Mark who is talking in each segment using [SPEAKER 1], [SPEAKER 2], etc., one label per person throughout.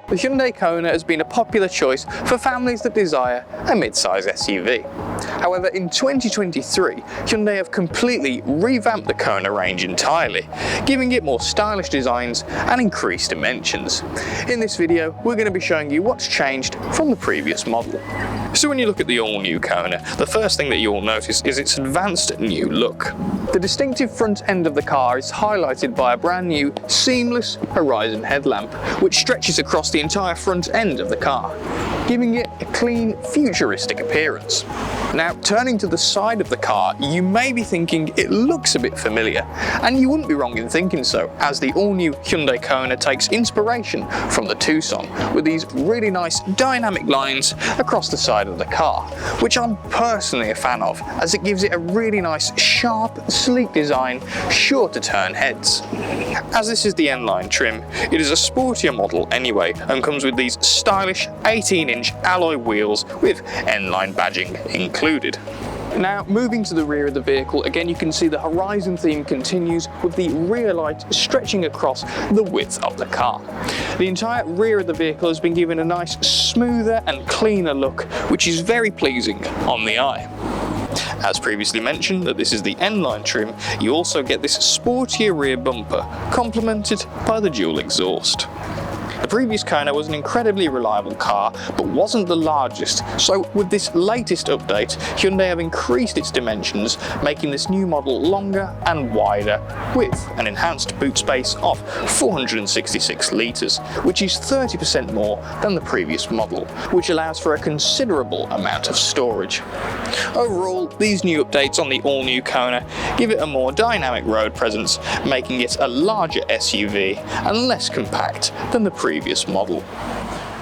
[SPEAKER 1] The Hyundai KONA has been a popular choice for families that desire a mid-size SUV. However, in 2023, Hyundai have completely revamped the KONA range entirely, giving it more stylish designs and increased dimensions. In this video, we're going to be showing you what's changed from the previous model. So when you look at the all-new KONA, the first thing that you will notice is its advanced new look. The distinctive front end of the car is highlighted by a brand new seamless horizon headlamp, which stretches across the entire front end of the car, giving it a clean, futuristic appearance. Now, turning to the side of the car, you may be thinking it looks a bit familiar, and you wouldn't be wrong in thinking so, as the all-new Hyundai KONA takes inspiration from the Tucson, with these really nice dynamic lines across the side of the car, which I'm personally a fan of, as it gives it a really nice, sharp, sleek design, sure to turn heads. As this is the N-Line trim, it is a sportier model anyway, and comes with these stylish 18-inch alloy wheels with N-Line badging included. Now, moving to the rear of the vehicle, again you can see the horizon theme continues with the rear light stretching across the width of the car. The entire rear of the vehicle has been given a nice smoother and cleaner look, which is very pleasing on the eye. As previously mentioned that this is the N-Line trim, you also get this sportier rear bumper, complemented by the dual exhaust. The previous KONA was an incredibly reliable car, but wasn't the largest, so with this latest update, Hyundai have increased its dimensions, making this new model longer and wider, with an enhanced boot space of 466 litres, which is 30% more than the previous model, which allows for a considerable amount of storage. Overall, these new updates on the all-new KONA give it a more dynamic road presence, making it a larger SUV and less compact than the previous model.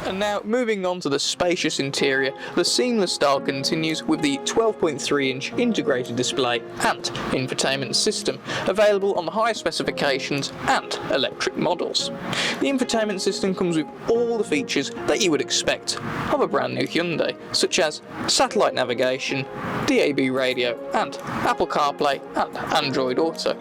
[SPEAKER 1] And now, moving on to the spacious interior, the seamless style continues with the 12.3-inch integrated display and infotainment system, available on the higher specifications and electric models. The infotainment system comes with all the features that you would expect of a brand new Hyundai, such as satellite navigation, DAB radio, and Apple CarPlay and Android Auto.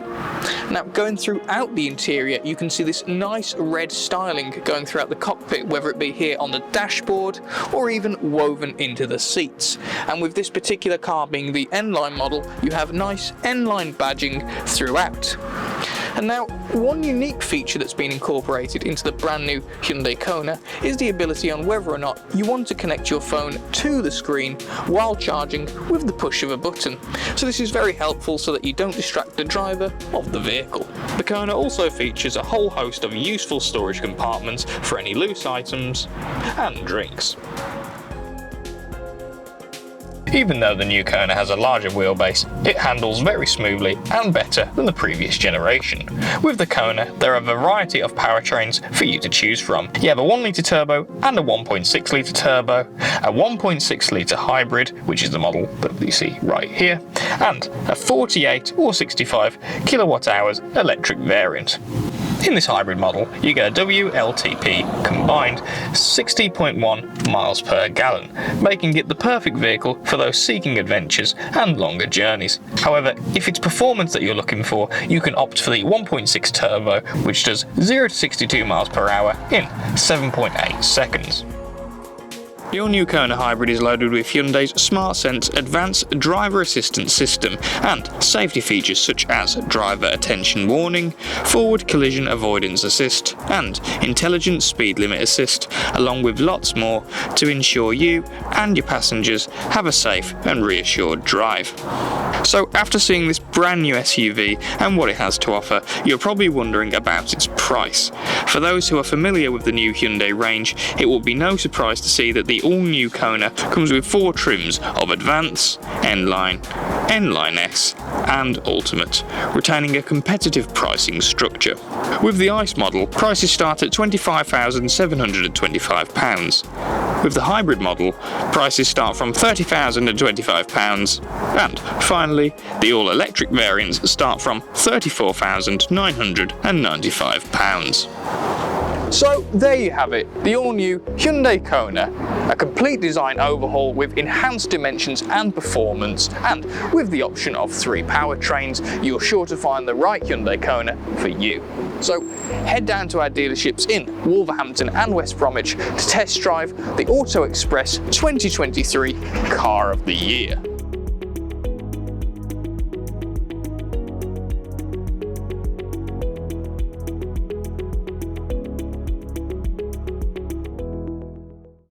[SPEAKER 1] Now, going throughout the interior, you can see this nice red styling going throughout the cockpit, whether it be here on the dashboard or even woven into the seats. And with this particular car being the N-Line model, you have nice N-Line badging throughout. And now, one unique feature that's been incorporated into the brand new Hyundai KONA is the ability on whether or not you want to connect your phone to the screen while charging with the push of a button. So this is very helpful so that you don't distract the driver of the vehicle. The KONA also features a whole host of useful storage compartments for any loose items and drinks. Even though the new KONA has a larger wheelbase, it handles very smoothly and better than the previous generation. With the KONA, there are a variety of powertrains for you to choose from. You have a 1-litre turbo and a 1.6-litre turbo, a 1.6-litre hybrid, which is the model that you see right here, and a 48 or 65 kilowatt-hours electric variant. In this hybrid model, you get a WLTP combined 60.1 miles per gallon, making it the perfect vehicle for those seeking adventures and longer journeys. However, if it's performance that you're looking for, you can opt for the 1.6 turbo, which does 0 to 62 miles per hour in 7.8 seconds. The all-new KONA Hybrid is loaded with Hyundai's SmartSense advanced driver assistance system and safety features such as driver attention warning, forward collision avoidance assist, and intelligent speed limit assist, along with lots more to ensure you and your passengers have a safe and reassured drive. So after seeing this brand new SUV and what it has to offer, you're probably wondering about its price. For those who are familiar with the new Hyundai range, it will be no surprise to see that the all-new KONA comes with 4 trims of Advance, N-Line, N-Line S and Ultimate, retaining a competitive pricing structure. With the ICE model, prices start at £25,725. With the hybrid model, prices start from £30,025, and finally, the all-electric variants start from £34,995. So there you have it, the all-new Hyundai KONA. A complete design overhaul with enhanced dimensions and performance, and with the option of 3 powertrains, you're sure to find the right Hyundai Kona for you. So head down to our dealerships in Wolverhampton and West Bromwich to test drive the Auto Express 2023 Car of the Year.